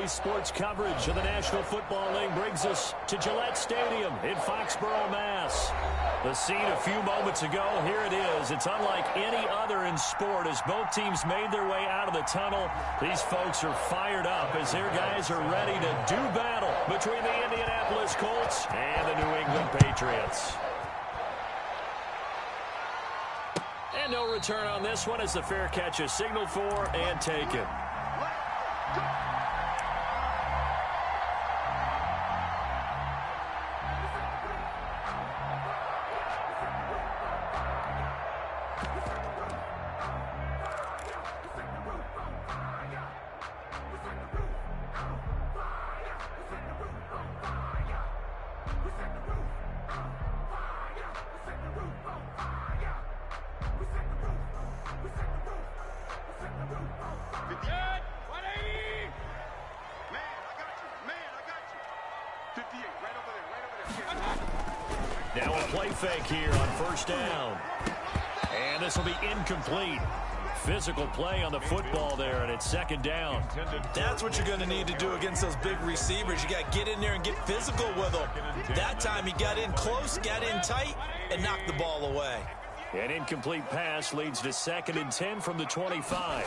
Today's sports coverage of the National Football League brings us to Gillette Stadium in Foxborough, Mass. The scene a few moments ago, here it is. It's unlike any other in sport as both teams made their way out of the tunnel. These folks are fired up as their guys are ready to do battle between the Indianapolis Colts and the New England Patriots. And no return on this one as the fair catch is signaled for and taken. Now a play fake here on first down. And this will be incomplete. Physical play on the football there, and it's second down. That's what you're going to need to do against those big receivers. You got to get in there and get physical with them. That time he got in close, got in tight, and knocked the ball away. An incomplete pass leads to 2nd and 10 from the 25.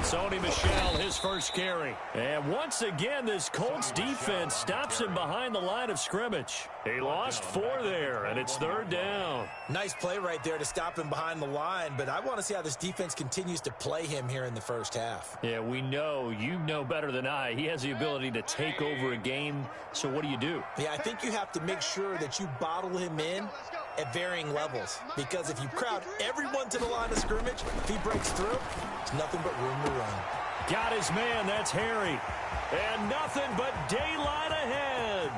Sony Michel, his first carry. And once again, this Colts defense stops him behind the line of scrimmage. He lost 4 there, and it's 3rd down. Nice play right there to stop him behind the line, but I want to see how this defense continues to play him here in the first half. Yeah, we know. You know better than I. He has the ability to take over a game, so what do? Yeah, I think you have to make sure that you bottle him in at varying levels, because if you crowd everyone to the line of scrimmage, if he breaks through, it's nothing but room to run. Got his man, that's Harry. And nothing but daylight ahead.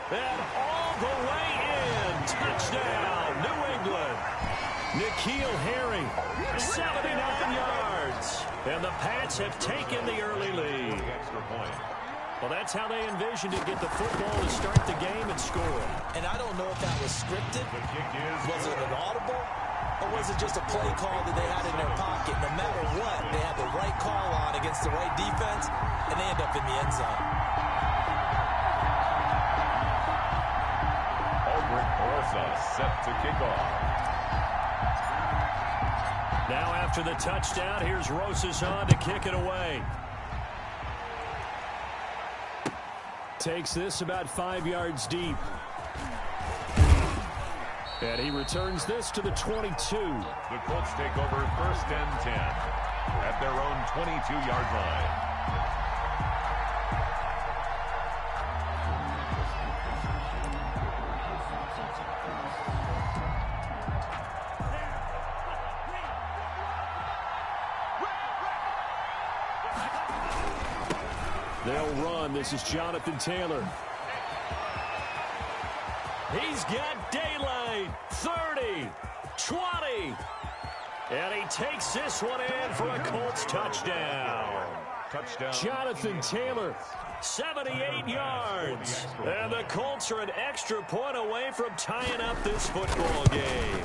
And all the way in. Touchdown, New England. N'Keal Harry, 79 yards. And the Pats have taken the early lead. Well, that's how they envisioned it, get the football to start the game and score. And I don't know if that was scripted. Was it an audible? Or was it just a play call that they had in their pocket? No matter what, they had the right call on against the right defense, and they end up in the end zone. Albert Orsa set to kick off. Now after the touchdown, here's Rosas on to kick it away. Takes this about 5 yards deep. And he returns this to the 22. The Colts take over 1st and 10 at their own 22-yard line. They'll run. This is Jonathan Taylor. He's got daylight. 30, 20. And he takes this one in for a Colts touchdown. Touchdown. Jonathan Taylor, 78 yards. And the Colts are an extra point away from tying up this football game.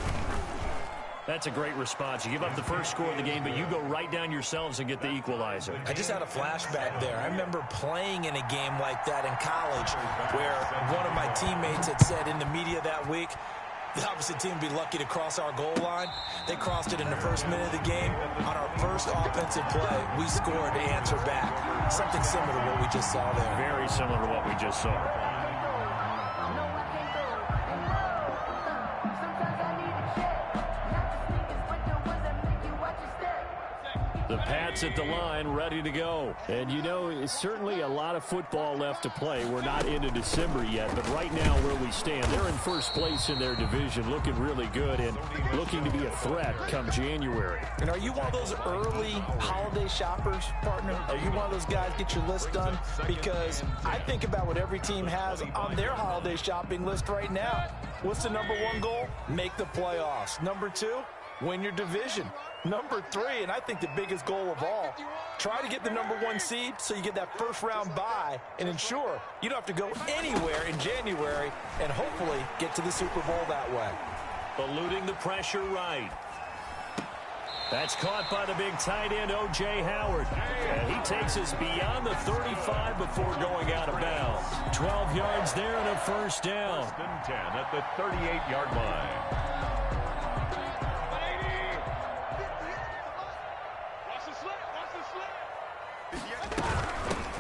That's a great response. You give up the first score of the game, but you go right down yourselves and get the equalizer. I just had a flashback there. I remember playing in a game like that in college where one of my teammates had said in the media that week, the opposite team would be lucky to cross our goal line. They crossed it in the first minute of the game. On our first offensive play, we scored to answer back. Something similar to what we just saw there. Very similar to what we just saw. The Pats at the line, ready to go. And, you know, it's certainly a lot of football left to play. We're not into December yet, but right now where we stand, they're in first place in their division, looking really good and looking to be a threat come January. And are you one of those early holiday shoppers, partner? Are you one of those guys, get your list done? Because I think about what every team has on their holiday shopping list right now. What's the #1 goal? Make the playoffs. #2, win your division. #3, and I think the biggest goal of all, try to get the #1 seed so you get that first-round bye and ensure you don't have to go anywhere in January and hopefully get to the Super Bowl that way. Eluding the pressure right. That's caught by the big tight end, O.J. Howard. And he takes us beyond the 35 before going out of bounds. 12 yards there and a first down. 1st and 10 at the 38-yard line.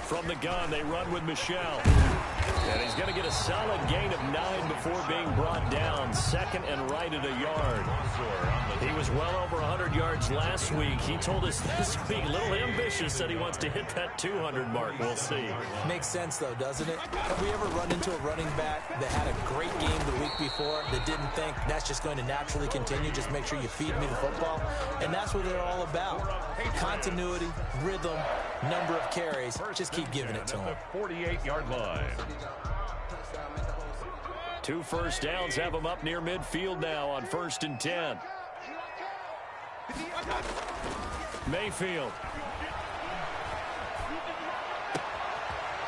From the gun, they run with Michelle. And he's going to get a solid gain of 9 before being brought down. 2nd and right at a yard. He was well over 100 yards last week. He told us this week, a little ambitious, said he wants to hit that 200 mark. We'll see. Makes sense, though, doesn't it? Have we ever run into a running back that had a great game the week before that didn't think that's just going to naturally continue? Just make sure you feed me the football. And that's what they're all about. Continuity, rhythm, number of carries. Just keep giving it to him. 48-yard line. 2 first downs have him up near midfield now on 1st and 10. Mayfield.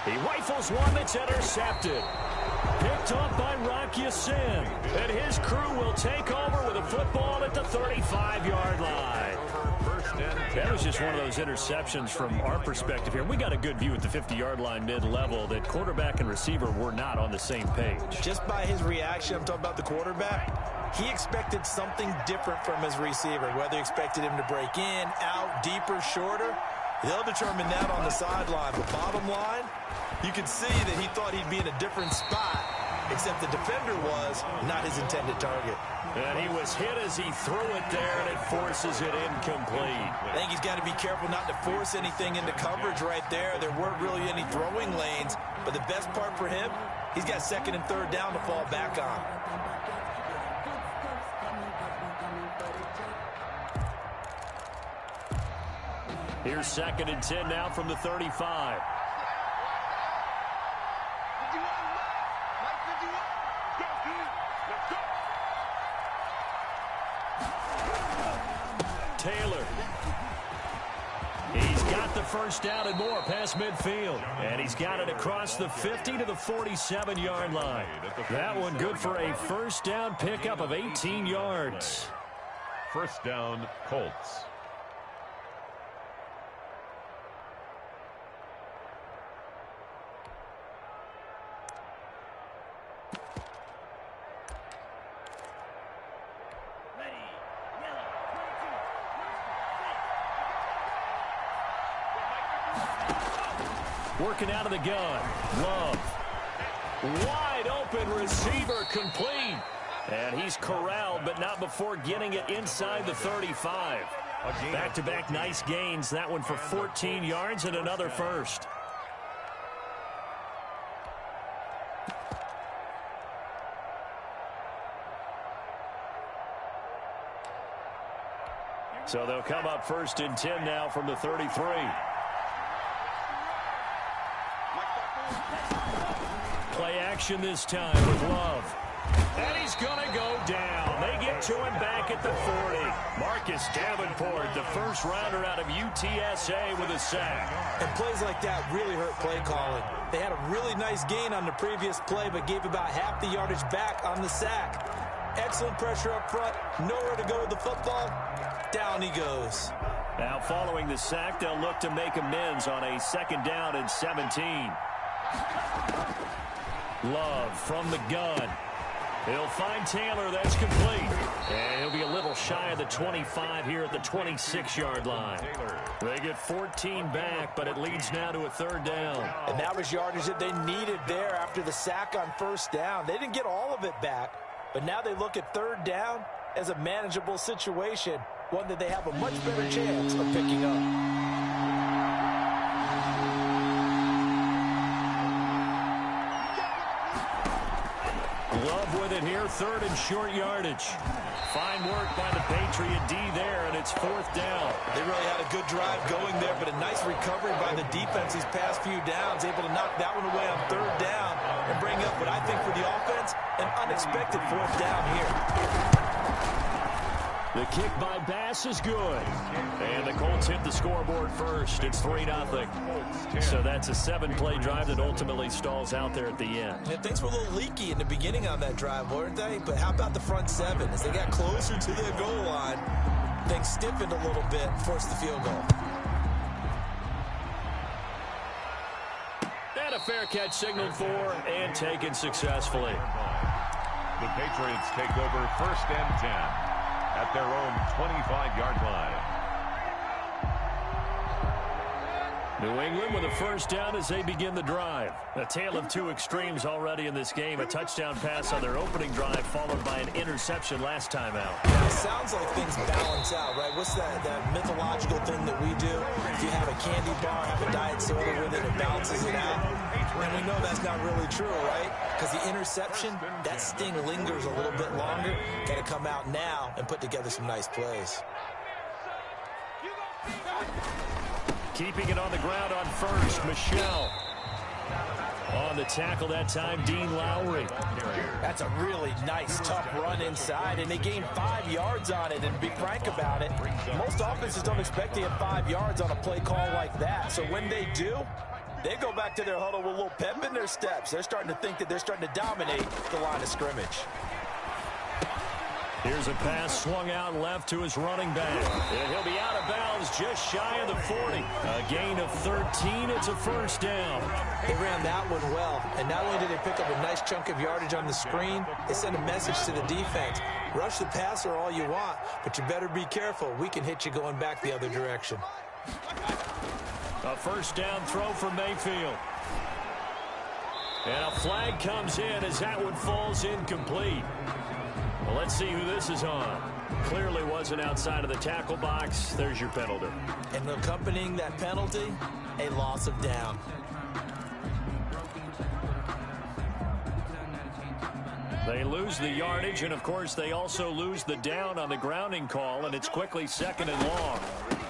He rifles one that's intercepted. Picked up by Rock Ya-Sin. And his crew will take over with a football at the 35-yard line. That was just one of those interceptions from our perspective here. We got a good view at the 50-yard line mid-level that quarterback and receiver were not on the same page. Just by his reaction, I'm talking about the quarterback, he expected something different from his receiver, whether he expected him to break in, out, deeper, shorter. They'll determine that on the sideline. But bottom line, you can see that he thought he'd be in a different spot, except the defender was not his intended target. And he was hit as he threw it there, and it forces it incomplete. I think he's got to be careful not to force anything into coverage right there. There weren't really any throwing lanes, but the best part for him, he's got 2nd and 3rd down to fall back on. Here's 2nd and 10 now from the 35. Taylor. He's got the first down and more past midfield. And he's got it across the 50 to the 47-yard line. That one good for a first down pickup of 18 yards. 1st down, Colts. Working out of the gun. Love. Wide open receiver complete. And he's corralled, but not before getting it inside the 35. Back-to-back nice gains. That one for 14 yards and another first. So they'll come up 1st and 10 now from the 33. Play action this time with Love. And he's going to go down. They get to him back at the 40. Marcus Davenport, the first rounder out of UTSA with a sack. And plays like that really hurt play calling. They had a really nice gain on the previous play, but gave about half the yardage back on the sack. Excellent pressure up front. Nowhere to go with the football. Down he goes. Now following the sack, they'll look to make amends on a 2nd down and 17. Love from the gun. He'll find Taylor. That's complete. And he'll be a little shy of the 25 here at the 26-yard line. They get 14 back, but it leads now to a 3rd down. And that was yardage that they needed there after the sack on 1st down. They didn't get all of it back, but now they look at 3rd down as a manageable situation, one that they have a much better chance of picking up. Love with it here, 3rd and short yardage. Fine work by the Patriot D there, and it's 4th down. They really had a good drive going there, but a nice recovery by the defense these past few downs, able to knock that one away on 3rd down and bring up what I think for the offense, an unexpected 4th down here. The kick by Bass is good. And the Colts hit the scoreboard first. It's 3-0. So that's a 7-play drive that ultimately stalls out there at the end. Yeah, things were a little leaky in the beginning on that drive, weren't they? But how about the front 7? As they got closer to their goal line, things legs stiffened a little bit, forced the field goal. And a fair catch signaled for and taken successfully. The Patriots take over 1st and 10 at their own 25-yard line. New England with a first down as they begin the drive. A tale of two extremes already in this game. A touchdown pass on their opening drive followed by an interception last time out. Yeah, it sounds like things balance out, right? What's that mythological thing that we do? If you have a candy bar, have a diet soda with it, it balances it out. And we know that's not really true, right? Because the interception, that sting lingers a little bit longer. Got to come out now and put together some nice plays. Keeping it on the ground on first, Michelle. On the tackle that time, Dean Lowry. That's a really nice, tough run inside, and they gained 5 yards on it. And to be frank about it, most offenses don't expect to get 5 yards on a play call like that. So when they do, they go back to their huddle with a little pep in their steps. They're starting to think that they're starting to dominate the line of scrimmage. Here's a pass swung out left to his running back. And he'll be out of bounds just shy of the 40. A gain of 13. It's a first down. They ran that one well. And not only did they pick up a nice chunk of yardage on the screen, they sent a message to the defense. Rush the passer all you want, but you better be careful. We can hit you going back the other direction. A first down throw for Mayfield. And a flag comes in as that one falls incomplete. Well, let's see who this is on. Clearly wasn't outside of the tackle box. There's your penalty. And accompanying that penalty, a loss of down. They lose the yardage, and, of course, they also lose the down on the grounding call, and it's quickly 2nd and long.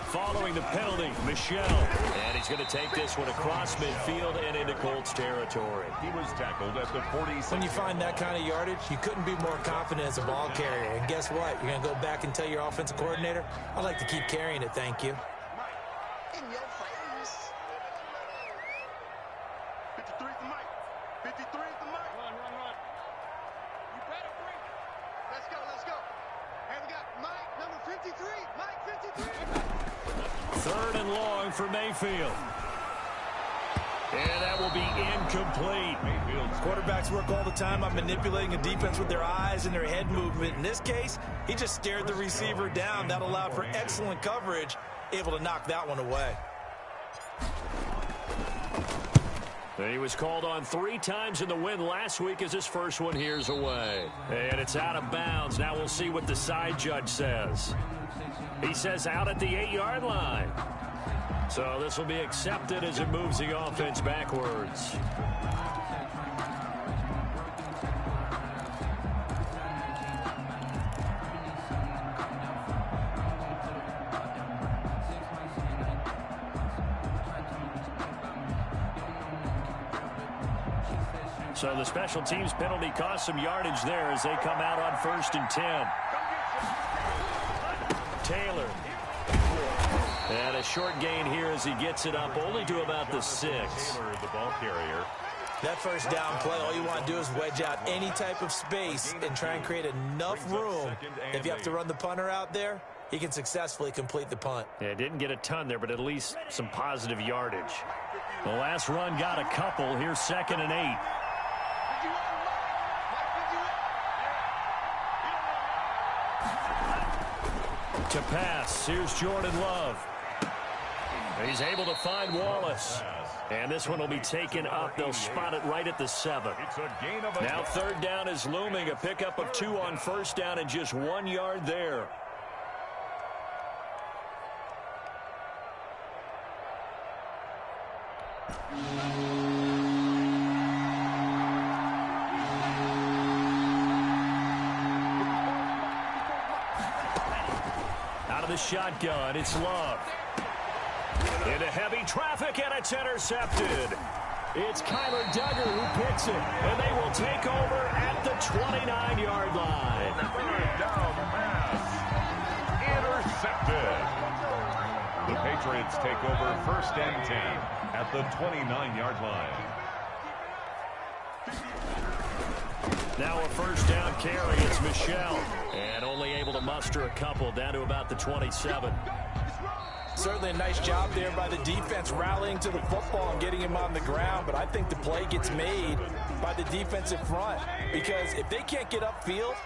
Following the penalty, Michelle. And he's going to take this one across midfield and into Colts territory. He was tackled at the 46. When you find that kind of yardage, you couldn't be more confident as a ball carrier. And guess what? You're going to go back and tell your offensive coordinator, I'd like to keep carrying it, thank you. In your face. 53 is the mic. 53 is the mic. Run. You better bring it. Let's go. And we got Mike, number 53. Mike, 53. 3rd and long for Mayfield. And that will be incomplete. Quarterbacks work all the time on manipulating a defense with their eyes and their head movement. In this case, he just stared the receiver down. That allowed for excellent coverage, able to knock that one away. He was called on 3 times in the win last week as his first one here's away. And it's out of bounds. Now we'll see what the side judge says. He says out at the 8-yard line. So this will be accepted as it moves the offense backwards. So the special teams penalty cost some yardage there as they come out on 1st and 10. Taylor. And a short gain here as he gets it up only to about the 6. Taylor, the ball carrier. That first down play, all you want to do is wedge out any type of space and try and create enough room. If you have to run the punter out there, he can successfully complete the punt. Yeah, didn't get a ton there, but at least some positive yardage. The last run got a couple. Here's 2nd and 8. To pass, here's Jordan Love. He's able to find Wallace. And this one will be taken up. They'll spot it right at the 7. Now 3rd down is looming. A pickup of 2 on 1st down and just 1 yard there. Out of the shotgun, it's Love. Into heavy traffic, and it's intercepted. It's Kyler Duggar who picks it, and they will take over at the 29-yard line. Third down pass. Intercepted. The Patriots take over 1st and 10 at the 29-yard line. Now a first down carry. It's Michel. And only able to muster a couple down to about the 27. Certainly a nice job there by the defense rallying to the football and getting him on the ground. But I think the play gets made by the defensive front. Because if they can't get upfield,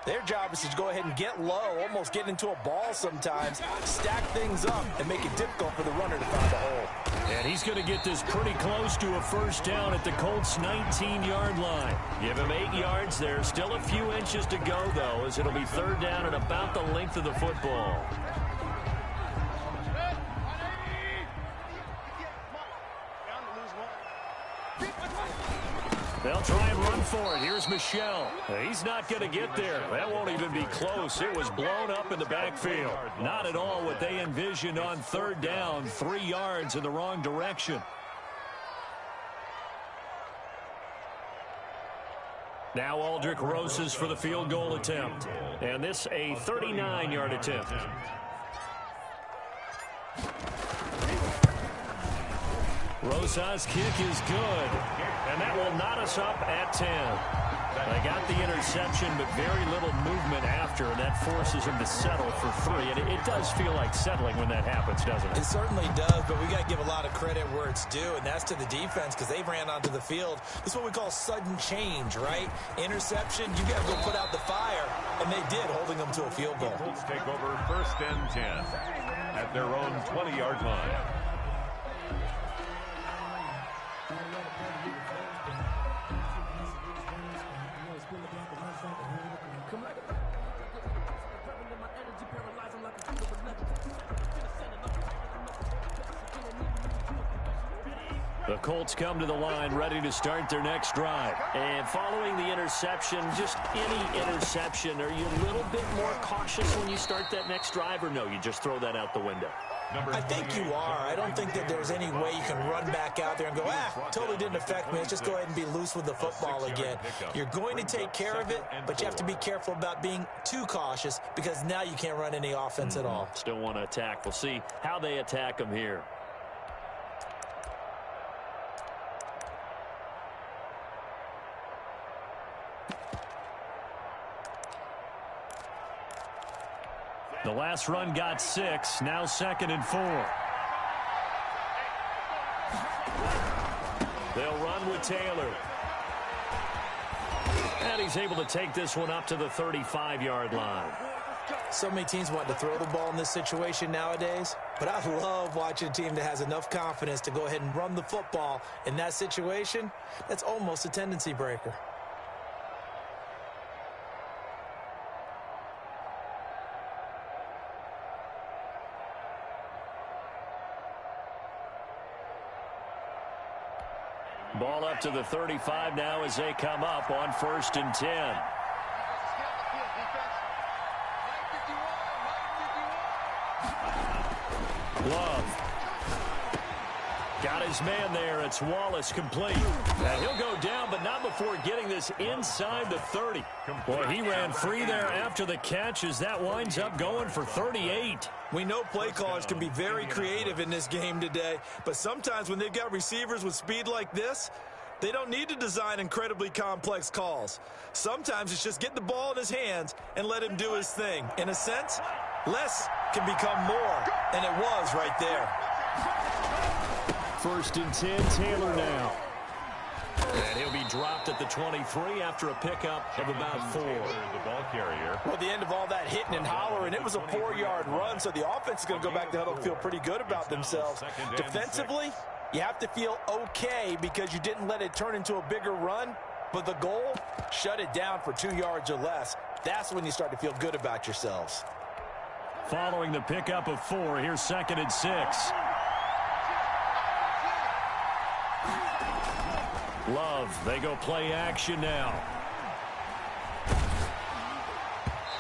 their job is to go ahead and get low, almost get into a ball sometimes, stack things up, and make it difficult for the runner to find a hole. And he's going to get this pretty close to a first down at the Colts' 19-yard line. Give him 8 yards there. Still a few inches to go, though, as it'll be third down at about the length of the football. They'll try and run for it. Here's Michel. He's not going to get there. That won't even be close. It was blown up in the backfield. Not at all what they envisioned on third down. 3 yards in the wrong direction. Now Aldrick Rosas for the field goal attempt. And this a 39-yard attempt. Rosas' kick is good. And that will knot us up at 10. They got the interception, but very little movement after, and that forces him to settle for 3. And it does feel like settling when that happens, doesn't it? It certainly does, but we got to give a lot of credit where it's due, and that's to the defense because they ran onto the field. This is what we call sudden change, right? Interception, you got to go put out the fire, and they did, holding them to a field goal. Colts take over first and 10 at their own 20-yard line. The Colts come to the line ready to start their next drive. And following the interception, just any interception, are you a little bit more cautious when you start that next drive, or no, you just throw that out the window? I think you are. I don't think that there's any way you can run back out there and go, totally didn't affect me. Let's just go ahead and be loose with the football again. You're going to take care of it, but you have to be careful about being too cautious because now you can't run any offense at all. Still want to attack. We'll see how they attack them here. The last run got 6, now 2nd and 4. They'll run with Taylor. And he's able to take this one up to the 35-yard line. So many teams want to throw the ball in this situation nowadays, but I love watching a team that has enough confidence to go ahead and run the football in that situation. That's almost a tendency breaker. Ball up to the 35 now as they come up on 1st and 10. Love. Got his man there. It's Wallace complete. And he'll go down, but not before getting this inside the 30. Boy, he ran free there after the catch as that winds up going for 38. We know play callers can be very creative in this game today, but sometimes when they've got receivers with speed like this, they don't need to design incredibly complex calls. Sometimes it's just get the ball in his hands and let him do his thing. In a sense, less can become more, and it was right there. 1st and 10, Taylor now. And he'll be dropped at the 23 after a pickup of about 4. The ball carrier. Well, the end of all that hitting and hollering, it was a 4-yard run, so the offense is going to go back to huddle and feel pretty good about themselves. Defensively, you have to feel okay because you didn't let it turn into a bigger run, but the goal, shut it down for 2 yards or less. That's when you start to feel good about yourselves. Following the pickup of 4, here's 2nd and 6. Love, they go play action now.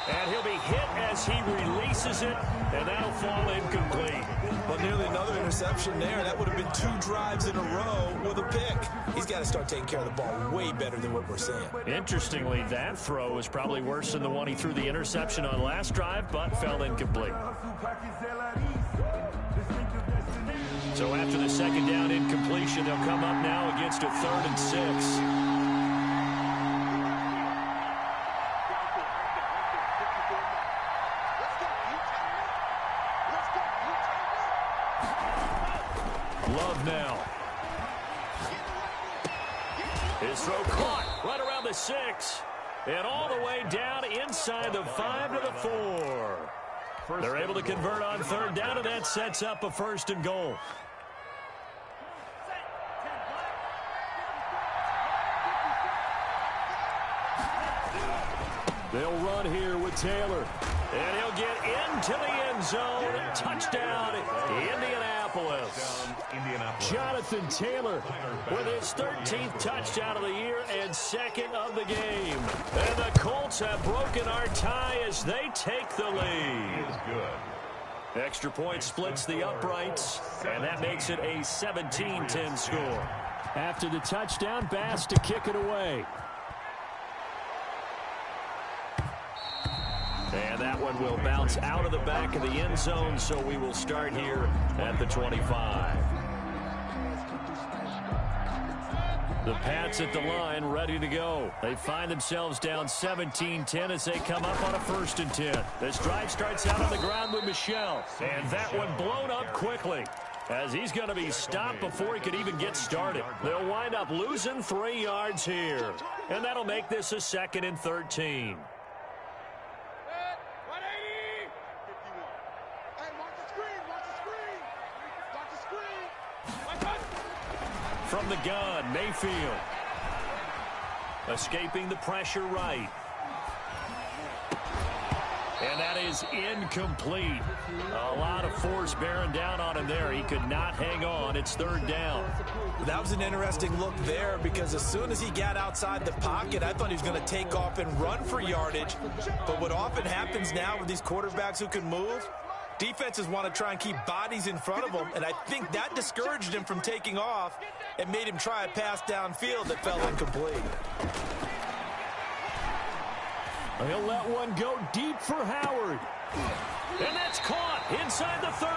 And he'll be hit as he releases it, and that'll fall incomplete. Well, nearly another interception there. That would have been 2 drives in a row with a pick. He's got to start taking care of the ball way better than what we're seeing. Interestingly, that throw is probably worse than the one he threw the interception on last drive, but fell incomplete. So after the 2nd down incompletion, they'll come up now against a 3rd and 6. Love now. His throw caught right around the 6. And all the way down inside the 5 to the 4. They're able to convert on third down, and that sets up a 1st and goal. They'll run here with Taylor. And he'll get into the end zone. Touchdown, Indianapolis. Jonathan Taylor with his 13th touchdown of the year and 2nd of the game. And the Colts have broken our tie as they take the lead. Extra point splits the uprights, and that makes it a 17-10 score. After the touchdown, Bass to kick it away. And that one will bounce out of the back of the end zone, so we will start here at the 25. The Pats at the line, ready to go. They find themselves down 17-10 as they come up on a 1st and 10. This drive starts out on the ground with Michel. And that one blown up quickly, as he's going to be stopped before he could even get started. They'll wind up losing 3 yards here. And that'll make this a 2nd and 13. From the gun, Mayfield. Escaping the pressure right. And that is incomplete. A lot of force bearing down on him there. He could not hang on. It's 3rd down. That was an interesting look there, because as soon as he got outside the pocket, I thought he was going to take off and run for yardage. But what often happens now with these quarterbacks who can move, defenses want to try and keep bodies in front of them, and I think that discouraged him from taking off and made him try a pass downfield that fell incomplete. He'll let one go deep for Howard. And that's caught inside the 30.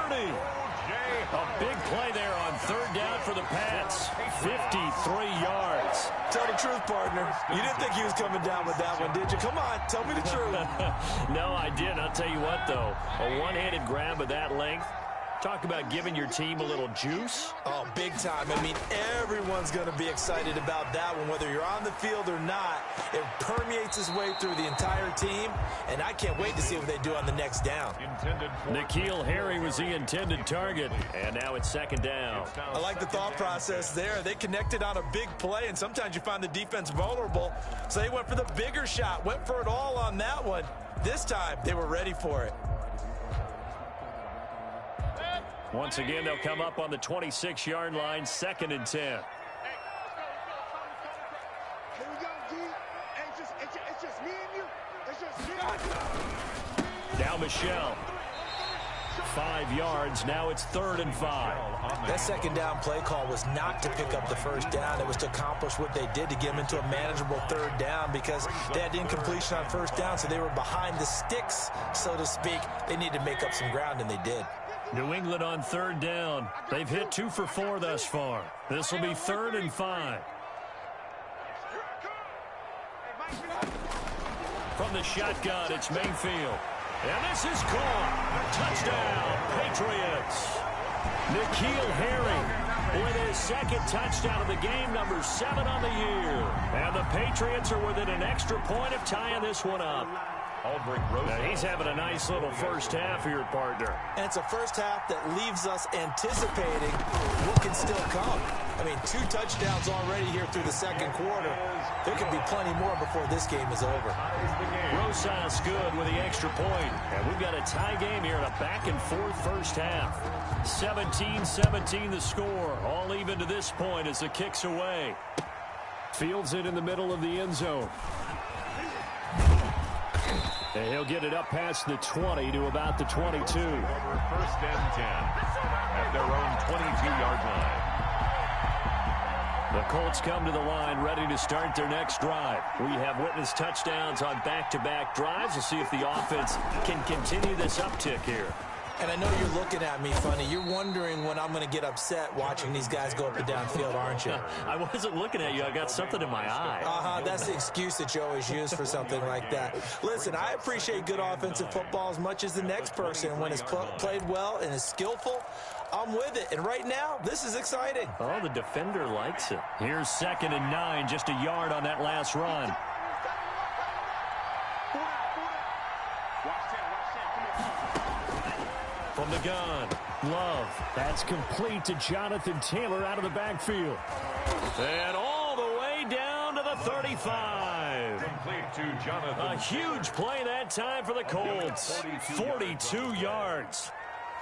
A big play there on 3rd down for the Pats. 53 yards. Tell the truth, partner. You didn't think he was coming down with that one, did you? Come on, tell me the truth. No, I didn't. I'll tell you what, though. A one-handed grab of that length. Talk about giving your team a little juice. Oh, big time. I mean, everyone's going to be excited about that one, whether you're on the field or not. It permeates its way through the entire team, and I can't wait to see what they do on the next down. N'Keal Harry was the intended target, and now it's 2nd down. I like the thought process there. They connected on a big play, and sometimes you find the defense vulnerable, so they went for the bigger shot, went for it all on that one. This time, they were ready for it. Once again, they'll come up on the 26-yard line, 2nd and 10. Here we go, D. It's just me and you. It's just me and you. Now Michel. 5 yards. Now it's 3rd and 5. That 2nd down play call was not to pick up the 1st down. It was to accomplish what they did to get them into a manageable 3rd down, because they had incompletion on 1st down, so they were behind the sticks, so to speak. They needed to make up some ground, and they did. New England on 3rd down. They've hit 2 for 4 thus far. This will be 3rd and 5. From the shotgun, it's Mayfield. And this is caught. Touchdown, Patriots. N'Keal Harry with his 2nd touchdown of the game, number 7 on the year. And the Patriots are within an extra point of tying this one up. Now he's having a nice little first half here, partner. And it's a first half that leaves us anticipating what can still come. I mean, 2 touchdowns already here through the 2nd quarter. There could be plenty more before this game is over. Rosas good with the extra point. And we've got a tie game here in a back-and-forth first half. 17-17 the score. All even to this point as the kick's away. Fields it in the middle of the end zone. And he'll get it up past the 20 to about the 22. 1st and 10 at their own 22-yard line. The Colts come to the line ready to start their next drive. We have witnessed touchdowns on back-to-back drives. We'll see if the offense can continue this uptick here. And I know you're looking at me funny. You're wondering when I'm going to get upset watching these guys go up and down field, aren't you? I wasn't looking at you. I got something in my eye. That's the excuse that you always use for something like that. Listen, I appreciate good offensive football as much as the next person. When it's played well and is skillful, I'm with it. And right now, this is exciting. Oh, the defender likes it. Here's 2nd and 9, just a yard on that last run. From the gun, Love. That's complete to Jonathan Taylor out of the backfield. And all the way down to the 35. Complete to Jonathan. A huge play that time for the Colts. 42 yards.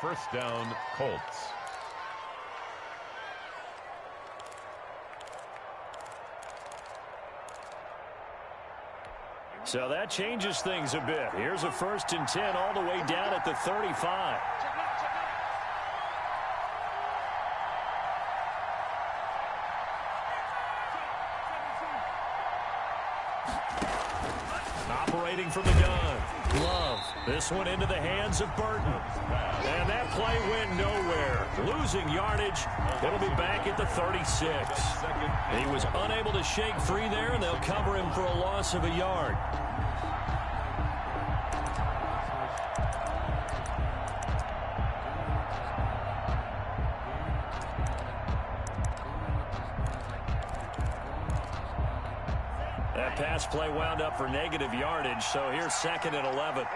First down, Colts. So that changes things a bit. Here's a 1st and 10 all the way down at the 35. Operating from the gun. Love. This one into the hands of Burton. And that play went nowhere. Losing yardage. It'll be back at the 36. He was unable to shake free there, and they'll cover him for a loss of a yard. That pass play wound up for negative yardage, so here's 2nd and 11.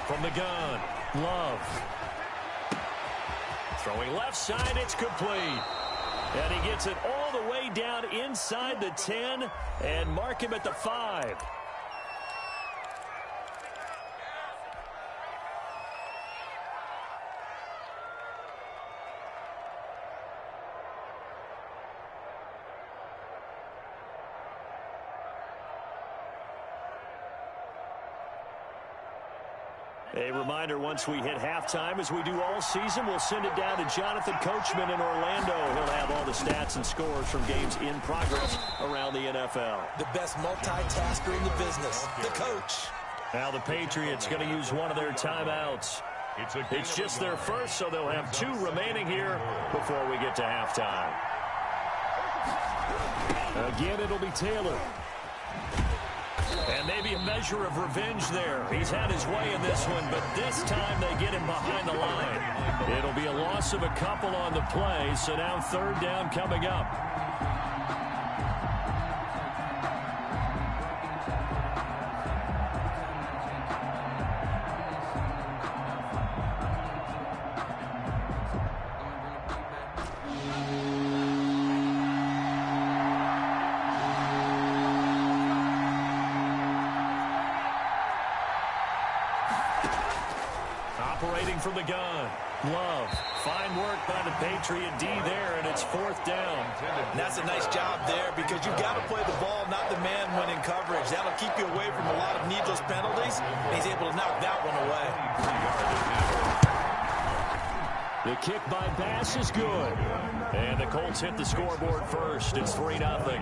From the gun, Love. Throwing left side, it's complete. And he gets it all the way down inside the 10 and mark him at the 5. A reminder, once we hit halftime, as we do all season, we'll send it down to Jonathan Coachman in Orlando. He'll have all the stats and scores from games in progress around the NFL. The best multitasker in the business, the coach. Now the Patriots going to use one of their timeouts. It's just their first, so they'll have 2 remaining here before we get to halftime. Again, it'll be Taylor. And maybe a measure of revenge there. He's had his way in this one, but this time they get him behind the line. It'll be a loss of a couple on the play, so now 3rd down coming up. Operating from the gun, Love. Fine work by the Patriot D there, and it's 4th down. And that's a nice job there because you've got to play the ball, not the man when in coverage. That'll keep you away from a lot of needless penalties, and he's able to knock that one away. The kick by Bass is good. And the Colts hit the scoreboard first. It's 3-0.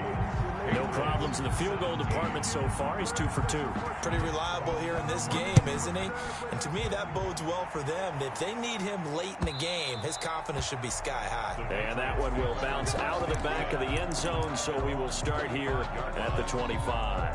No problems in the field goal department so far. He's 2 for 2. Pretty reliable here in this game, isn't he? And to me, that bodes well for them. If they need him late in the game, his confidence should be sky high. And that one will bounce out of the back of the end zone, so we will start here at the 25.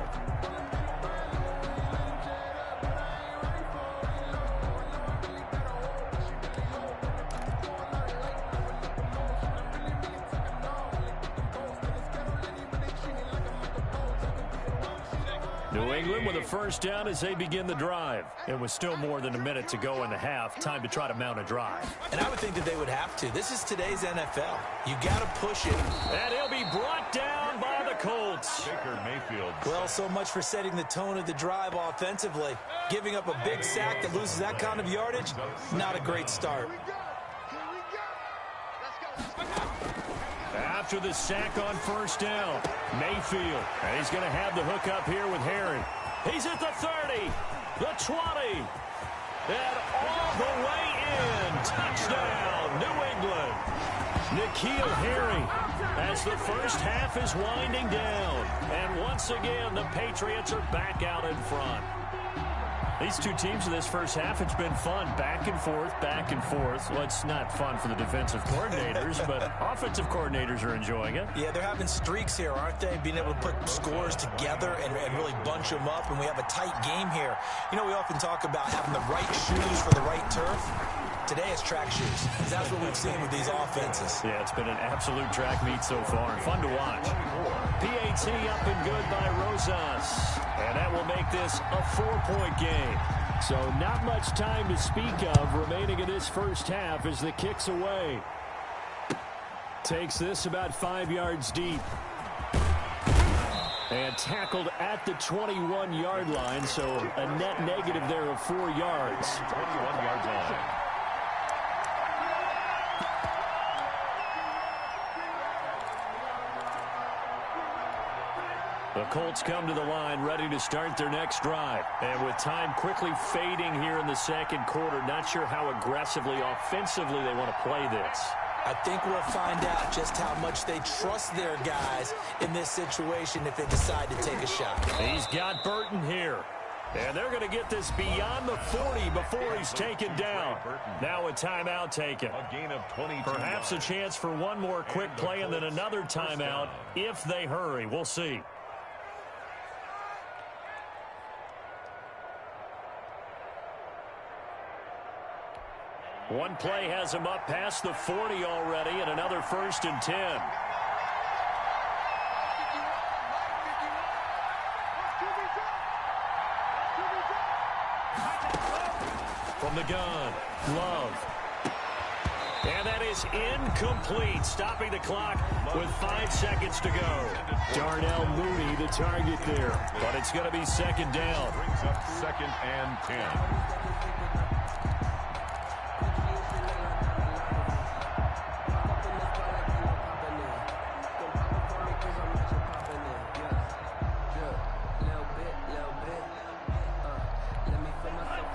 New England with a 1st down as they begin the drive. It was still more than a minute to go in the half. Time to try to mount a drive. And I would think that they would have to. This is today's NFL. You got to push it. And he'll be brought down by the Colts. Baker Mayfield. Well, so much for setting the tone of the drive offensively. Giving up a big sack that loses that kind of yardage, not a great start. After the sack on 1st down, Mayfield. And he's going to have the hook up here with Harry. He's at the 30, the 20, and all the way in. Touchdown, New England. N'Keal Harry as the first half is winding down. And once again, the Patriots are back out in front. These two teams in this first half, it's been fun. Back and forth, back and forth. Well, it's not fun for the defensive coordinators, but offensive coordinators are enjoying it. Yeah, they're having streaks here, aren't they? Being able to put scores together and really bunch them up, and we have a tight game here. You know, we often talk about having the right shoes for the right turf. Today it's track shoes. That's what we've seen with these offenses. Yeah, it's been an absolute track meet so far. Fun to watch. PAT up and good by Rosas. And that will make this a 4-point game. So not much time to speak of remaining in this first half as the kick's away. Takes this about 5 yards deep. And tackled at the 21-yard line, so a net negative there of 4 yards. 21 yards on. The Colts come to the line ready to start their next drive. And with time quickly fading here in the second quarter, not sure how aggressively, offensively they want to play this. I think we'll find out just how much they trust their guys in this situation if they decide to take a shot. He's got Burton here. And they're going to get this beyond the 40 before he's taken down. Now a timeout taken. A gain of 22 Perhaps a chance for one more quick play and then another timeout if they hurry. We'll see. One play has him up past the 40 already, and another 1st and 10. From the gun, Love. And that is incomplete, stopping the clock with 5 seconds to go. Darnell Mooney, the target there, but it's going to be second down. Brings up 2nd and 10.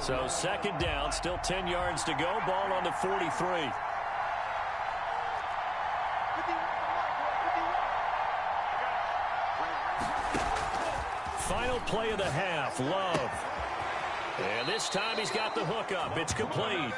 So second down, still 10 yards to go. Ball on the 43. Final play of the half, Love. And this time he's got the hook up. It's complete.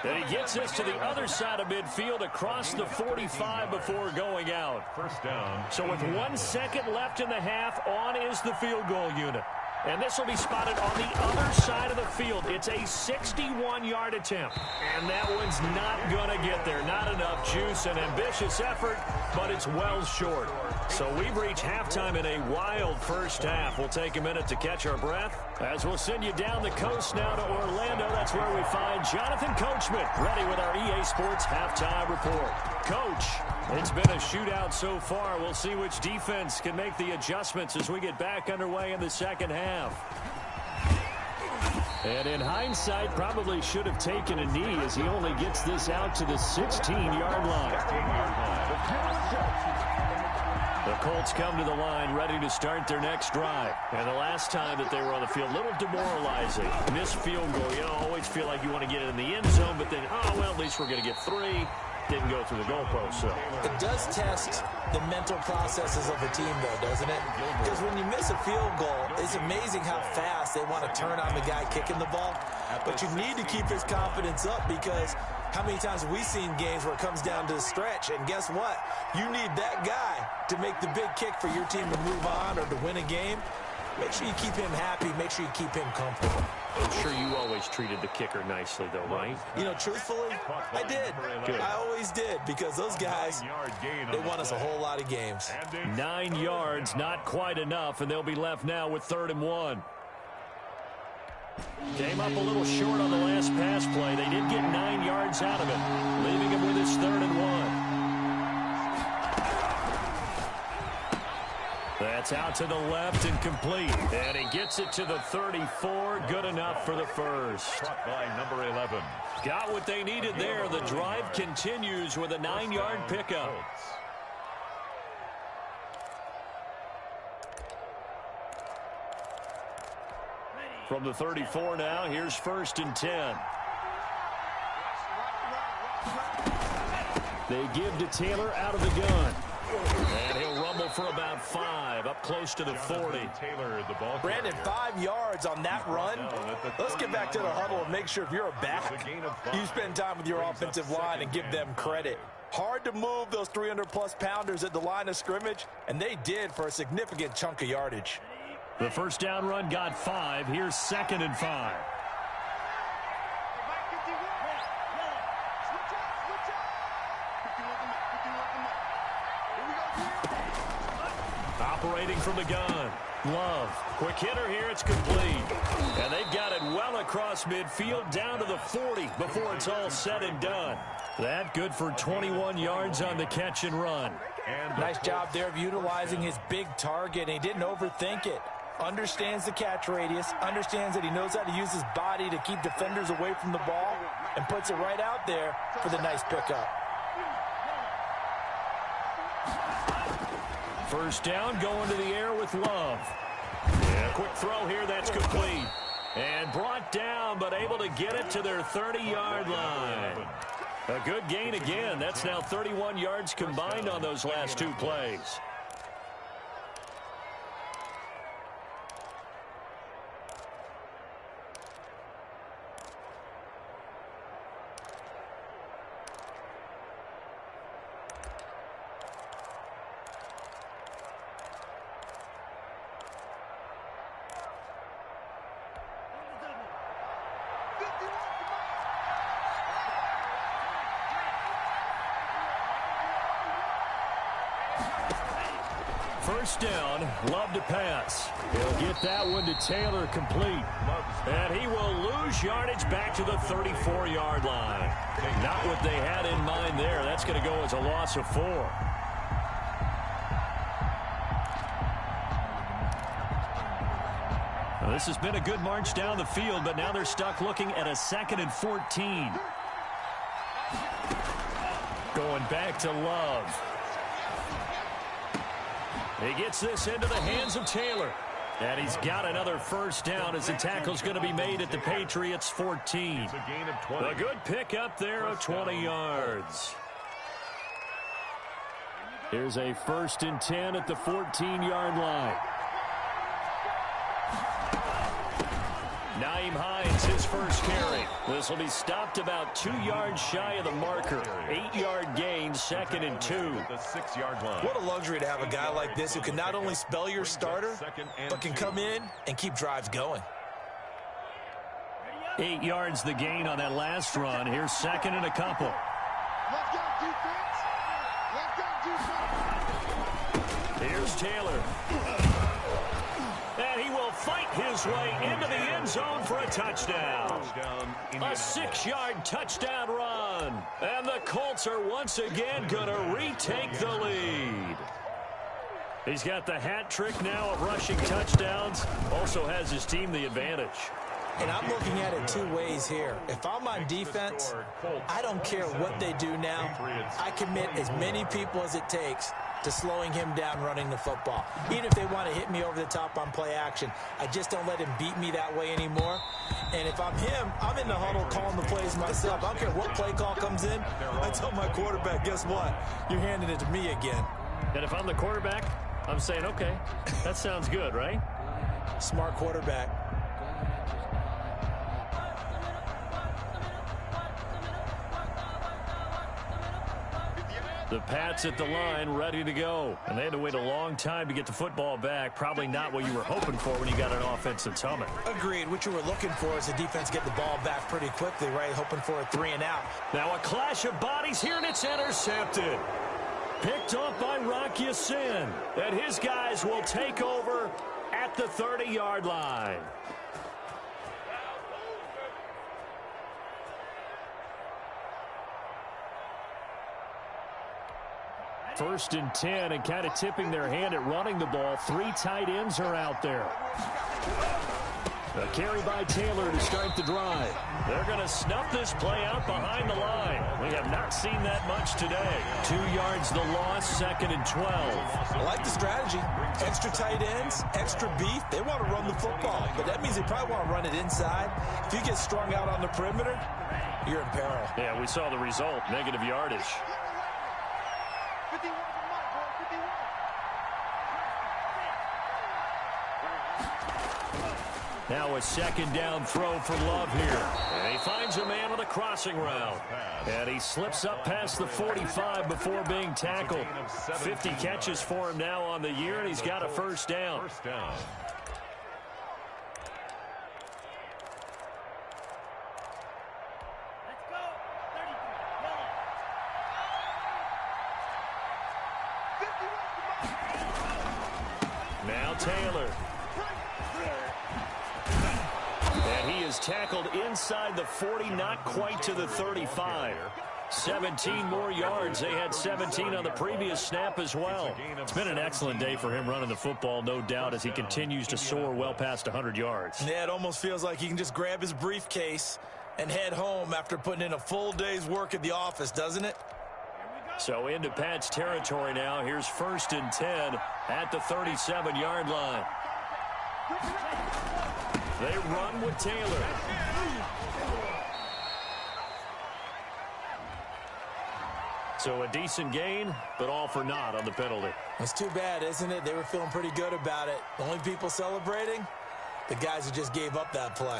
And he gets this to the other side of midfield across the 45 before going out. First down. So with 1 second left in the half, on is the field goal unit. And this will be spotted on the other side of the field. It's a 61-yard attempt. And that one's not going to get there. Not enough juice, an ambitious effort, but it's well short. So we've reached halftime in a wild first half. We'll take a minute to catch our breath as we'll send you down the coast now to Orlando. That's where we find Jonathan Coachman, ready with our EA Sports halftime report. Coach, it's been a shootout so far. We'll see which defense can make the adjustments as we get back underway in the second half. And in hindsight, probably should have taken a knee as he only gets this out to the 16-yard line. The Colts come to the line ready to start their next drive. And the last time that they were on the field, a little demoralizing. Missed field goal. You know, always feel like you want to get it in the end zone, but then, oh, well, at least we're going to get 3. Didn't go through the goalpost, so. It does test the mental processes of a team, though, doesn't it? Because when you miss a field goal, it's amazing how fast they want to turn on the guy kicking the ball. But you need to keep his confidence up because how many times have we seen games where it comes down to the stretch? And guess what? You need that guy to make the big kick for your team to move on or to win a game. Make sure you keep him happy. Make sure you keep him comfortable. I'm sure you always treated the kicker nicely, though, right? You know, truthfully, I did. Good. I always did because those guys, they won us a whole lot of games. 9 yards, not quite enough, and they'll be left now with 3rd and 1. Came up a little short on the last pass play. They did get 9 yards out of it, leaving him with his 3rd and 1. That's out to the left and complete. And he gets it to the 34. Good enough for the first. Caught by number 11. Got what they needed there. The drive continues with a 9-yard pickup. From the 34 now, here's 1st and 10. They give to Taylor out of the gun. And he'll run fumble for about 5, up close to the 40. Taylor, the ball Brandon, 5 yards on that run. Let's get back to the huddle and make sure if you're a back, you spend time with your offensive line and give them credit. Hard to move those 300-plus pounders at the line of scrimmage, and they did for a significant chunk of yardage. The first down run got 5. Here's 2nd and 5. Operating from the gun. Love. Quick hitter here. It's complete. And they've got it well across midfield down to the 40 before it's all said and done. That good for 21 yards on the catch and run. Nice job there of utilizing his big target. He didn't overthink it. Understands the catch radius. Understands that he knows how to use his body to keep defenders away from the ball. And puts it right out there for the nice pickup. First down, going to the air with Love. Yeah, quick throw here, that's complete. And brought down, but able to get it to their 30-yard line. A good gain again. That's now 31 yards combined on those last 2 plays. First down, Love to pass. He'll get that one to Taylor complete. And he will lose yardage back to the 34-yard line. Not what they had in mind there. That's going to go as a loss of 4. Now, this has been a good march down the field, but now they're stuck looking at a 2nd and 14. Going back to Love. He gets this into the hands of Taylor. And he's got another first down as the tackle's going to be made at the Patriots 14. A good pick up there of 20 yards. Here's a 1st and 10 at the 14-yard line. Naeem Hines, his first carry. This will be stopped about 2 yards shy of the marker. 8-yard gain, 2nd and 2. The 6-yard line. What a luxury to have a guy like this who can not only spell your starter, but can come in and keep drives going. 8 yards the gain on that last run. Here's 2nd and a couple. Let's go, defense. Let's go, defense. Here's Taylor. And he will fight his way into the end zone for a touchdown. A 6-yard touchdown run. And the Colts are once again going to retake the lead. He's got the hat trick now of rushing touchdowns. Also has his team the advantage. And I'm looking at it 2 ways here. If I'm on defense, I don't care what they do now. I commit as many people as it takes to slowing him down running the football. Even if they want to hit me over the top on play action, I just don't let him beat me that way anymore. And if I'm him, I'm in the huddle calling the plays myself. I don't care what play call comes in. I tell my quarterback, guess what? You're handing it to me again. And if I'm the quarterback, I'm saying, okay, that sounds good, right? Smart quarterback. The Pats at the line, ready to go. And they had to wait a long time to get the football back. Probably not what you were hoping for when you got an offense that's humming. Agreed. What you were looking for is the defense get the ball back pretty quickly, right? Hoping for a 3 and out. Now a clash of bodies here, and it's intercepted. Picked up by Rock Ya-Sin. And his guys will take over at the 30-yard line. First and 10, and kind of tipping their hand at running the ball. 3 tight ends are out there. A carry by Taylor to start the drive. They're going to snuff this play out behind the line. We have not seen that much today. 2 yards the loss, 2nd and 12. I like the strategy. Extra tight ends, extra beef. They want to run the football, but that means they probably want to run it inside. If you get strung out on the perimeter, you're in peril. Yeah, we saw the result, negative yardage. 51 for Mike, boy, 51. Now a second down throw for Love here. And he finds a man on the crossing route. And he slips up past the 45 before being tackled. 50 catches for him now on the year, and he's got a first down. Now Taylor. And he is tackled inside the 40, not quite to the 35. 17 more yards. They had 17 on the previous snap as well. It's been an excellent day for him running the football, no doubt, as he continues to soar well past 100 yards. Yeah, it almost feels like he can just grab his briefcase and head home after putting in a full day's work at the office, doesn't it? So into Pat's territory now. Here's 1st and 10 at the 37-yard line. They run with Taylor. So a decent gain, but all for naught on the penalty. It's too bad, isn't it? They were feeling pretty good about it. The only people celebrating, the guys who just gave up that play.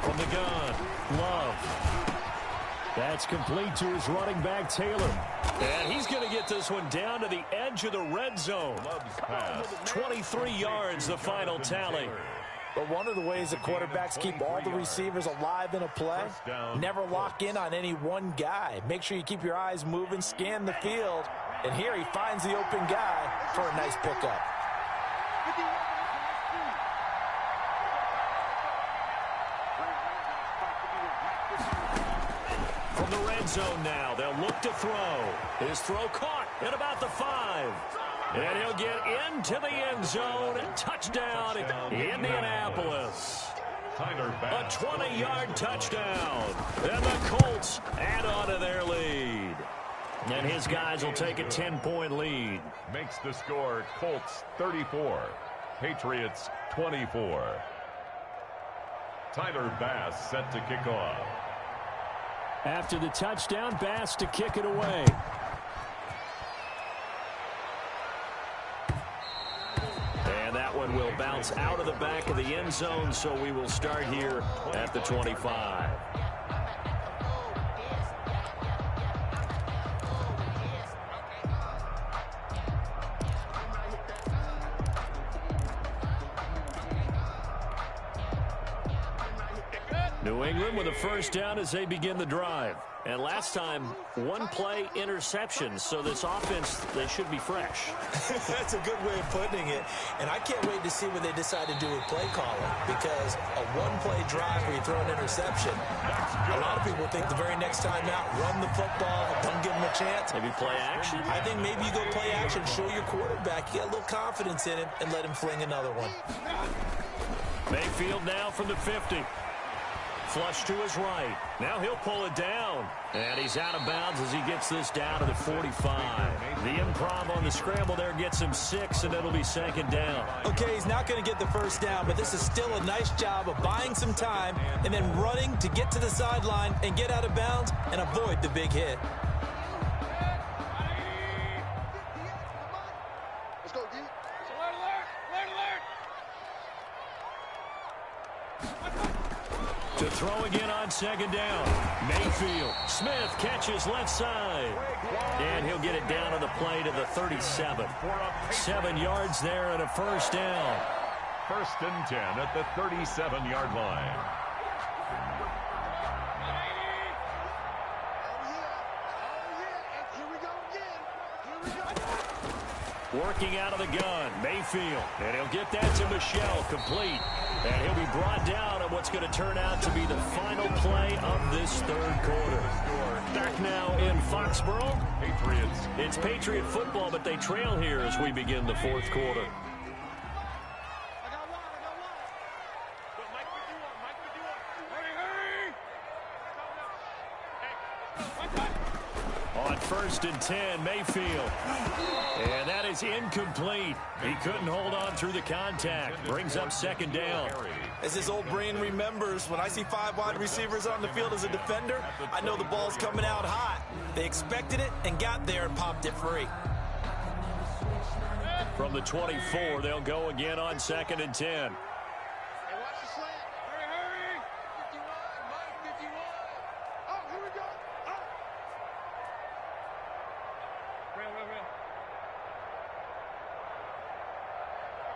From the gun, Love. That's complete to his running back, Taylor. And he's going to get this one down to the edge of the red zone. 23 yards, the final tally. But one of the ways the quarterbacks keep all the receivers alive in a play, never lock in on any one guy. Make sure you keep your eyes moving, scan the field. And here he finds the open guy for a nice pickup. From the red zone now, they'll look to throw. His throw caught at about the 5. And he'll get into the end zone. Touchdown, Indianapolis. A 20-yard touchdown. And the Colts add on to their lead. And his guys will take a 10-point lead. Makes the score Colts 34, Patriots 24. Tyler Bass set to kick off. After the touchdown, Bass to kick it away. And that one will bounce out of the back of the end zone, so we will start here at the 25. New England with a first down as they begin the drive. And last time, one play interception. So this offense, they should be fresh. That's a good way of putting it. And I can't wait to see what they decide to do with play calling. Because a one-play drive where you throw an interception, a lot of people think the very next time out, run the football, don't give them a chance. Maybe play action. I think maybe you go play action, show your quarterback, you get a little confidence in him, and let him fling another one. Mayfield now from the 50. Flush to his right. Now he'll pull it down. And he's out of bounds as he gets this down to the 45. The improv on the scramble there gets him 6, and it'll be second down. Okay, he's not going to get the first down, but this is still a nice job of buying some time and then running to get to the sideline and get out of bounds and avoid the big hit. Let's go, D. To throw again on second down. Mayfield. Smith catches left side. And he'll get it down on the play to the 37. 7 yards there and a first down. 1st and 10 at the 37-yard line. Here we go again. Here we go. Working out of the gun. Mayfield. And he'll get that to Michelle. Complete. And he'll be brought down at what's going to turn out to be the final play of this third quarter. Back now in Foxborough. Patriots. It's Patriot football, but they trail here as we begin the fourth quarter. On 1st and 10, Mayfield. And that is incomplete. He couldn't hold on through the contact. Brings up 2nd down. As his old brain remembers, when I see 5 wide receivers on the field as a defender, I know the ball's coming out hot. They expected it and got there and popped it free. From the 24, they'll go again on 2nd and 10. Hey, watch the slant. Hurry, hurry. 51, Mike, 51. Oh, here we go. Oh. Real.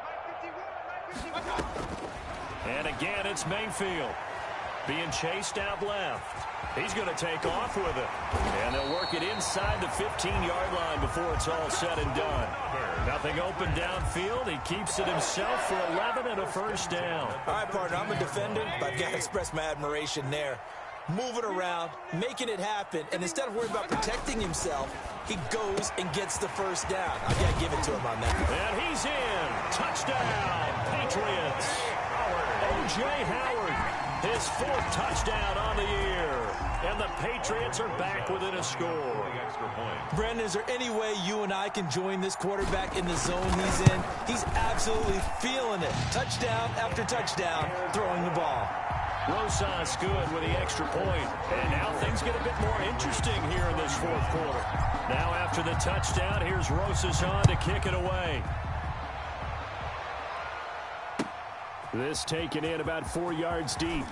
Mike 51, Mike 51. And again, it's Mayfield being chased out left. He's going to take off with it. And they'll work it inside the 15-yard line before it's all said and done. Nothing open downfield. He keeps it himself for 11 and a 1st down. All right, partner, I'm a defender, but I've got to express my admiration there. Moving around, making it happen, and instead of worrying about protecting himself, he goes and gets the 1st down. I've got to give it to him on that. And he's in. Touchdown, Patriots. O.J. Howard, his 4th touchdown on the year. And the Patriots are back within a score. Brandon, is there any way you and I can join this quarterback in the zone he's in? He's absolutely feeling it. Touchdown after touchdown, throwing the ball. Rosas good with the extra point. And now things get a bit more interesting here in this 4th quarter. Now after the touchdown, here's Rosas on to kick it away. This taken in about 4 yards deep.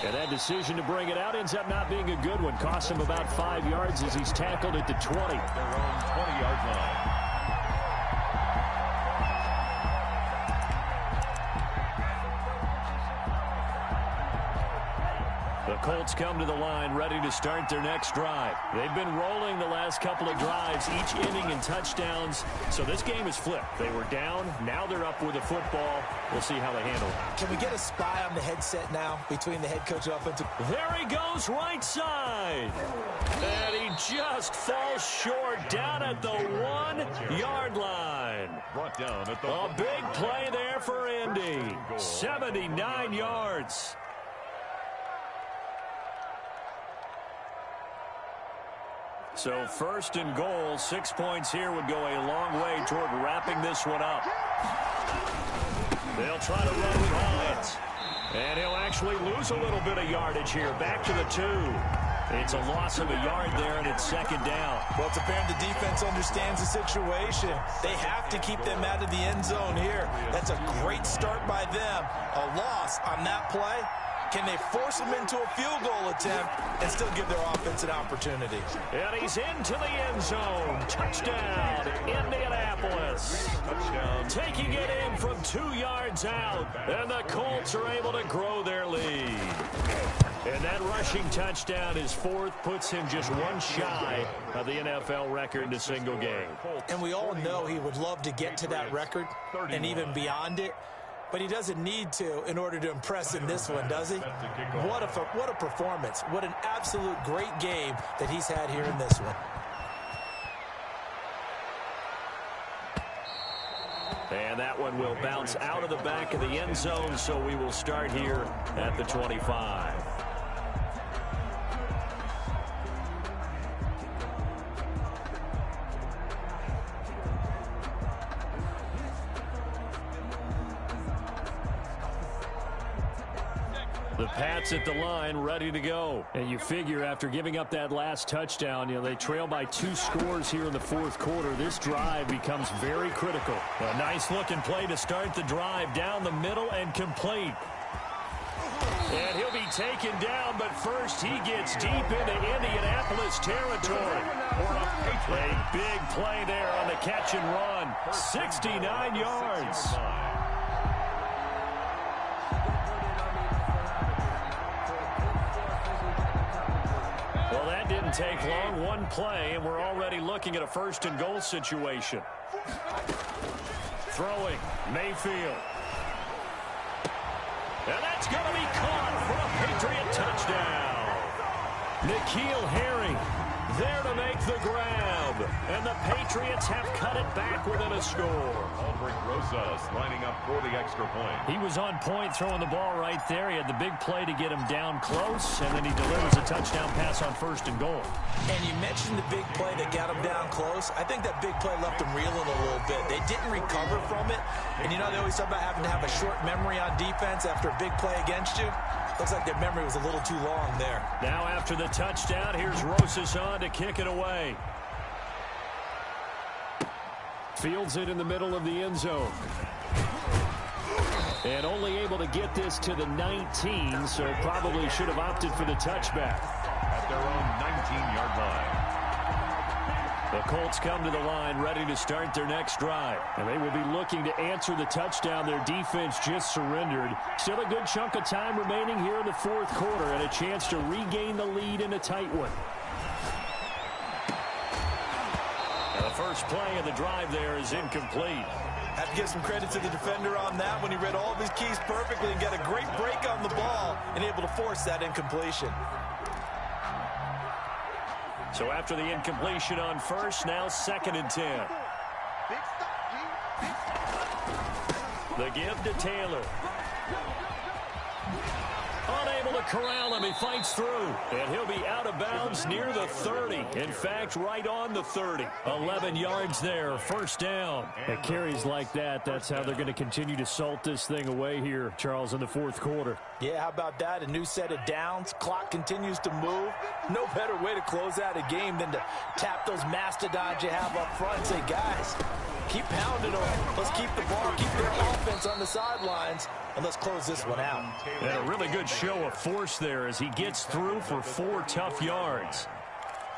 And that decision to bring it out ends up not being a good one. Costs him about 5 yards as he's tackled at the 20. Their own 20-yard line. The Colts come to the line ready to start their next drive. They've been rolling the last couple of drives, each inning in touchdowns. So this game is flipped. They were down. Now they're up with the football. We'll see how they handle it. Can we get a spy on the headset now between the head coach and offensive? There he goes right side. And he just falls short down at the 1-yard line. Brought down at the A big play there for Indy. 79 yards. So 1st and goal, 6 points here would go a long way toward wrapping this one up. They'll try to run with Hines. And he'll actually lose a little bit of yardage here. Back to the 2. It's a loss of a yard there, and it's 2nd down. Well, it's apparent the defense understands the situation. They have to keep them out of the end zone here. That's a great start by them. A loss on that play. Can they force them into a field goal attempt and still give their offense an opportunity? And he's into the end zone. Touchdown, Indianapolis. Touchdown. Taking it in from 2 yards out. And the Colts are able to grow their lead. And that rushing touchdown, his 4th, puts him just 1 shy of the NFL record in a single game. And we all know he would love to get to that record and even beyond it. But he doesn't need to in order to impress in this one, does he? What a performance. What an absolute great game that he's had here in this one. And that one will bounce out of the back of the end zone, so we will start here at the 25. The Pats at the line, ready to go. And you figure after giving up that last touchdown, they trail by 2 scores here in the 4th quarter. This drive becomes very critical. A nice-looking play to start the drive down the middle and complete. And he'll be taken down, but first he gets deep into Indianapolis territory. A big play there on the catch and run. 69 yards. Well, that didn't take long. 1 play, and we're already looking at a 1st and goal situation. Throwing, Mayfield. And that's going to be caught for a Patriot touchdown. N'Keal Harry there to make the grab. And the Patriots have cut it back within a score. Albert Rosas lining up for the extra point. He was on point throwing the ball right there. He had the big play to get him down close, and then he delivers a touchdown pass on 1st and goal. And you mentioned the big play that got him down close. I think that big play left him reeling a little bit. They didn't recover from it. And, you know, they always talk about having to have a short memory on defense after a big play against you. Looks like their memory was a little too long there. Now after the touchdown, here's Rosas on to kick it away. Fields it in the middle of the end zone. And only able to get this to the 19, so probably should have opted for the touchback. At their own 19-yard line. The Colts come to the line ready to start their next drive. And they will be looking to answer the touchdown their defense just surrendered. Still a good chunk of time remaining here in the 4th quarter and a chance to regain the lead in a tight one. And the first play of the drive there is incomplete. Have to give some credit to the defender on that when he read all of his keys perfectly and got a great break on the ball and able to force that incompletion. So after the incompletion on first, now 2nd and 10. The give to Taylor. Unable to corral him. He fights through. And he'll be out of bounds near the 30. In fact, right on the 30. 11 yards there. 1st down. At carries like that, that's how they're going to continue to salt this thing away here, Charles, in the 4th quarter. Yeah, how about that? A new set of downs. Clock continues to move. No better way to close out a game than to tap those mastodons you have up front and say, guys, keep pounding them. Let's keep the ball, keep their offense on the sidelines, and let's close this one out. And a really good show of force there as he gets through for 4 tough yards.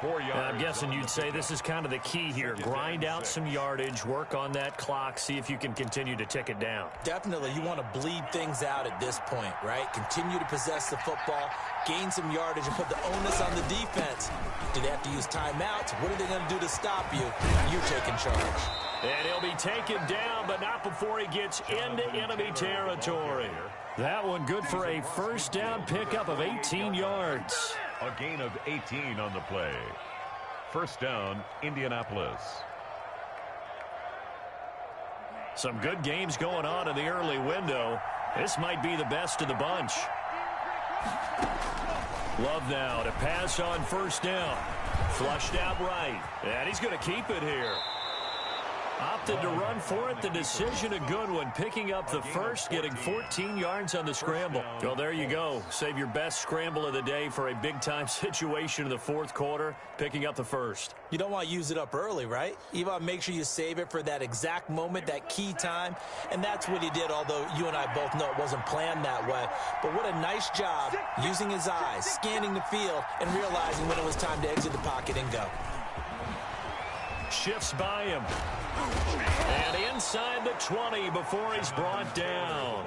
4 yards. I'm guessing you'd say this is kind of the key here. Grind out some yardage, work on that clock, see if you can continue to tick it down. Definitely, you want to bleed things out at this point, right? Continue to possess the football, gain some yardage, and put the onus on the defense. Do they have to use timeouts? What are they going to do to stop you? You're taking charge. And he'll be taken down, but not before he gets into enemy territory. That one good for a 1st down pickup of 18 yards. A gain of 18 on the play. 1st down, Indianapolis. Some good games going on in the early window. This might be the best of the bunch. Love now to pass on 1st down. Flushed out right. And he's going to keep it here. Opted to run for it. The decision a good one. Picking up the first, getting 14 yards on the scramble. Well, there you go. Save your best scramble of the day for a big-time situation in the 4th quarter. Picking up the first. You don't want to use it up early, right? You want to make sure you save it for that exact moment, that key time. And that's what he did, although you and I both know it wasn't planned that way. But what a nice job using his eyes, scanning the field, and realizing when it was time to exit the pocket and go. Shifts by him. And inside the 20 before he's brought down.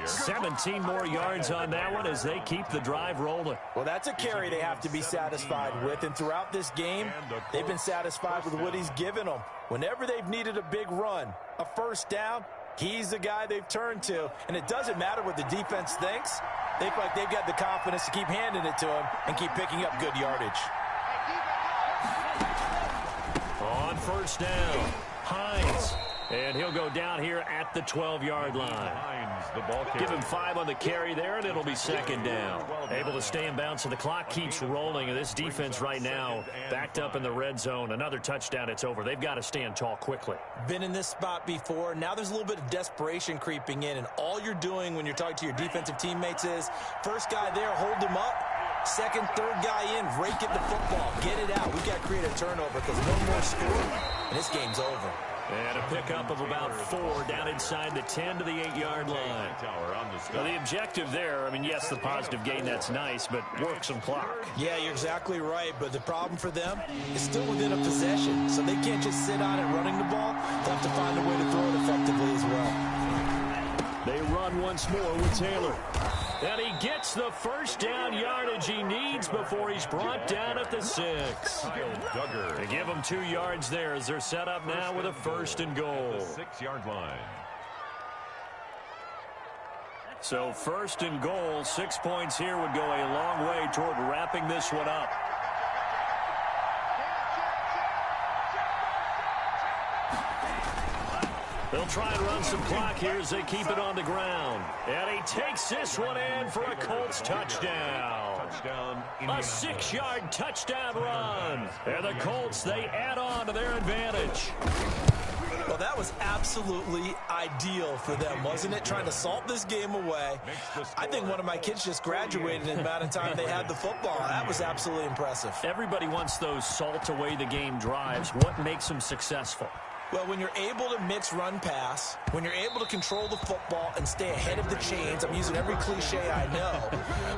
17 more yards on that one as they keep the drive rolling. Well, that's a carry they have to be satisfied with. And throughout this game, they've been satisfied with what he's given them. Whenever they've needed a big run, a 1st down, he's the guy they've turned to. And it doesn't matter what the defense thinks. They feel like they've got the confidence to keep handing it to him and keep picking up good yardage. On 1st down, Hines. And he'll go down here at the 12-yard line. Give him 5 on the carry there, and it'll be 2nd down. Able to stay in bounds, so the clock keeps rolling. And this defense right now backed up in the red zone. Another touchdown, it's over. They've got to stand tall quickly. Been in this spot before. Now there's a little bit of desperation creeping in. And all you're doing when you're talking to your defensive teammates is, first guy there, hold him up. 2nd, 3rd guy in, rake at the football. Get it out. We've got to create a turnover because no more scoring, and this game's over. And a pickup of about 4 down inside the 10 to the 8-yard line. Now the objective there, I mean, yes, the positive gain, that's nice, but work some clock. Yeah, you're exactly right, but the problem for them is still within a possession, so they can't just sit on it running the ball. They'll have to find a way to throw it effectively as well. They run once more with Taylor. And he gets the 1st down yardage he needs before he's brought down at the 6. They give him 2 yards there as they're set up now with a 1st and goal. 6-yard line. So 1st and goal, 6 points here would go a long way toward wrapping this one up. They'll try and run some clock here as they keep it on the ground. And he takes this one in for a Colts touchdown. A 6-yard touchdown run. And the Colts, they add on to their advantage. Well, that was absolutely ideal for them, wasn't it? Trying to salt this game away. I think one of my kids just graduated in the amount of time they had the football. That was absolutely impressive. Everybody wants those salt away the game drives. What makes them successful? Well, when you're able to mix run-pass, when you're able to control the football and stay ahead of the chains, I'm using every cliche I know,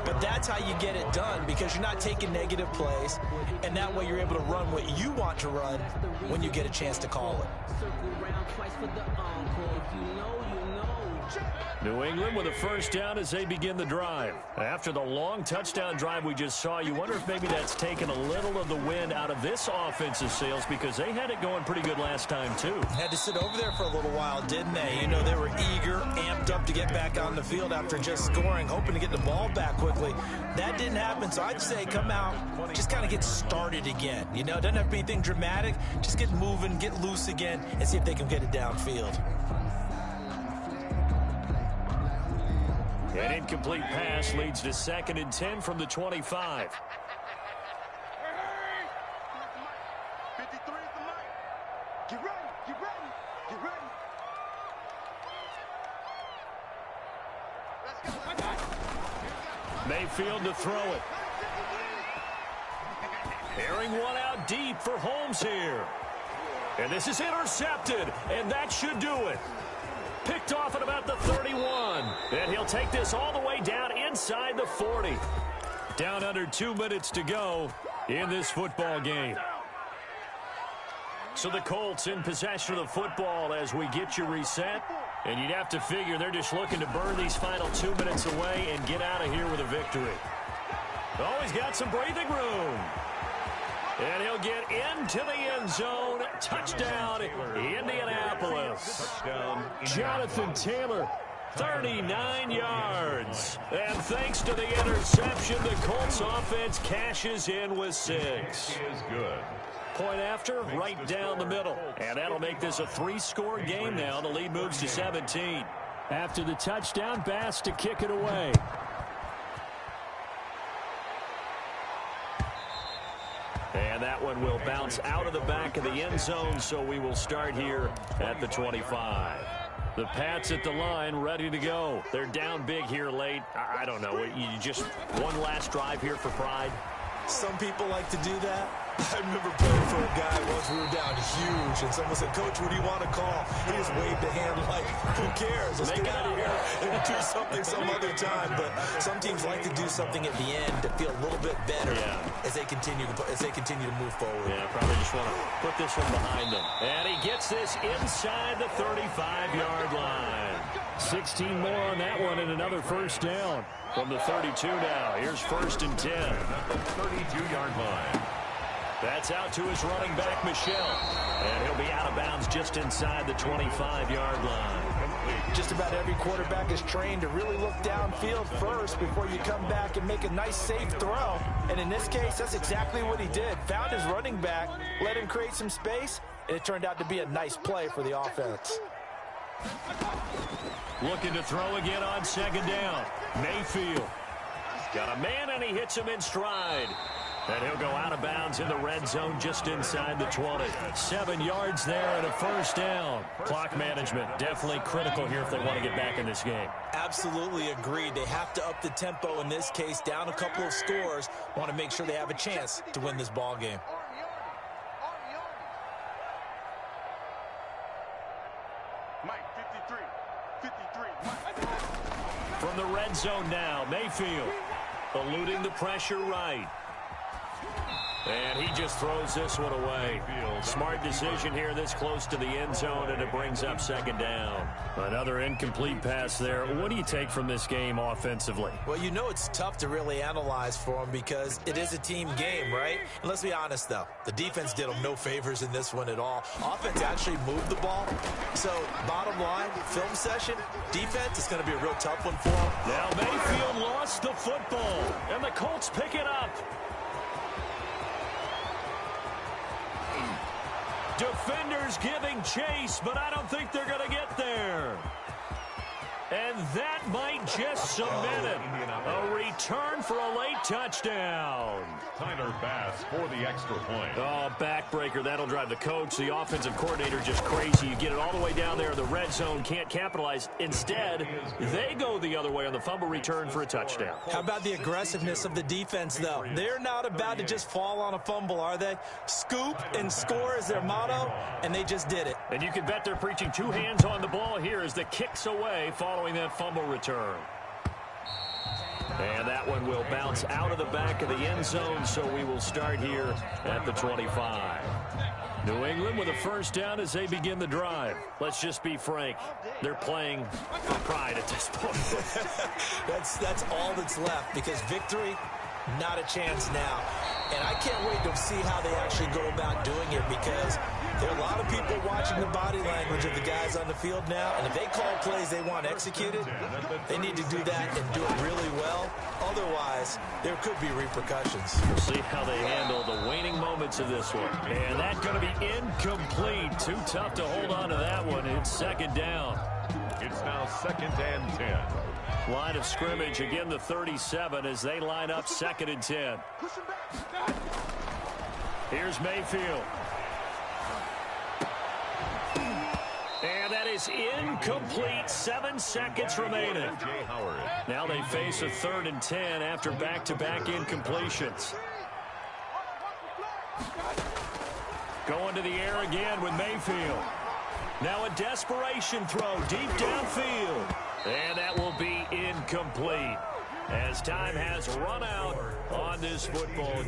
but that's how you get it done because you're not taking negative plays, and that way you're able to run what you want to run when you get a chance to call it. New England with a first down as they begin the drive. After the long touchdown drive we just saw, you wonder if maybe that's taken a little of the wind out of this offensive sails because they had it going pretty good last time too. Had to sit over there for a little while, didn't they? You know, they were eager, amped up to get back on the field after just scoring, hoping to get the ball back quickly. That didn't happen, so I'd say come out, just kind of get started again. You know, it doesn't have to be anything dramatic. Just get moving, get loose again, and see if they can get it downfield. An incomplete pass leads to 2nd and 10 from the 25. 53 at the mic. Get ready, get ready, get ready. Let's go. Mayfield to throw it. Airing one out deep for Holmes here. And this is intercepted, and that should do it. Picked off at about the 31. And he'll take this all the way down inside the 40. Down under 2 minutes to go in this football game. So the Colts in possession of the football as we get you reset. And you'd have to figure they're just looking to burn these final 2 minutes away and get out of here with a victory. Oh, he's got some breathing room. And he'll get into the end zone. Touchdown, Indianapolis. Jonathan Taylor, 39 yards. And thanks to the interception, the Colts offense cashes in with 6. Is good. Point after, right down the middle. And that'll make this a 3-score game now. The lead moves to 17. After the touchdown, Bass to kick it away. And that one will bounce out of the back of the end zone, so we will start here at the 25. The Pats at the line, ready to go. They're down big here late. I don't know. You just one last drive here for pride? Some people like to do that. I remember playing for a guy once we were down huge, and someone said, "Coach, what do you want to call?" He just waved a hand like, "Who cares? Let's get out of here and do something some other time." But some teams like to do something at the end to feel a little bit better as they continue to move forward. Yeah, probably just want to put this one behind them. And he gets this inside the 35-yard line. 16 more on that one and another first down from the 32 now. Here's 1st and 10. The 32-yard line. That's out to his running back, Michel. And he'll be out of bounds just inside the 25-yard line. Just about every quarterback is trained to really look downfield first before you come back and make a nice, safe throw. And in this case, that's exactly what he did. Found his running back, let him create some space, and it turned out to be a nice play for the offense. Looking to throw again on 2nd down. Mayfield. Got a man, and he hits him in stride. And he'll go out of bounds in the red zone just inside the 20. 7 yards there and a first down. Clock management definitely critical here if they want to get back in this game. Absolutely agreed. They have to up the tempo in this case, down a couple of scores. Want to make sure they have a chance to win this ball game. Mike, 53, Mike. From the red zone now, Mayfield eluding the pressure right. And he just throws this one away. Smart decision here this close to the end zone, and it brings up 2nd down. Another incomplete pass there. What do you take from this game offensively? Well, you know it's tough to really analyze for them because it is a team game, right? And let's be honest, though. The defense did them no favors in this one at all. Offense actually moved the ball. So, bottom line, film session, defense is going to be a real tough one for them. Now Mayfield lost the football, and the Colts pick it up. Defenders giving chase, but I don't think they're going to get there. And that might just cement it. A return for a late touchdown. Tyler Bass for the extra point. Oh, backbreaker. That'll drive the coach, the offensive coordinator, just crazy. You get it all the way down there in the red zone, can't capitalize. Instead, they go the other way on the fumble return for a touchdown. How about the aggressiveness of the defense, though? They're not about to just fall on a fumble, are they? Scoop and score is their motto, and they just did it. And you can bet they're preaching two hands on the ball here as the kick's away following that fumble return. And that one will bounce out of the back of the end zone, so we will start here at the 25. New England with a first down as they begin the drive. Let's just be frank. They're playing for pride at this point. That's all that's left, because victory, not a chance now. And I can't wait to see how they actually go about doing it, because there are a lot of people watching the body language of the guys on the field now, and if they call plays they want executed, they need to do that and do it really well. Otherwise, there could be repercussions. We'll see how they handle the waning moments of this one. And that's going to be incomplete. Too tough to hold on to that one. It's second down. It's now 2nd and 10. Line of scrimmage, again the 37 as they line up 2nd and 10. Here's Mayfield. And that is incomplete. 7 seconds remaining. Now they face a 3rd and 10 after back-to-back incompletions. Going to the air again with Mayfield. Now a desperation throw deep downfield. And that will be incomplete as time has run out on this football game.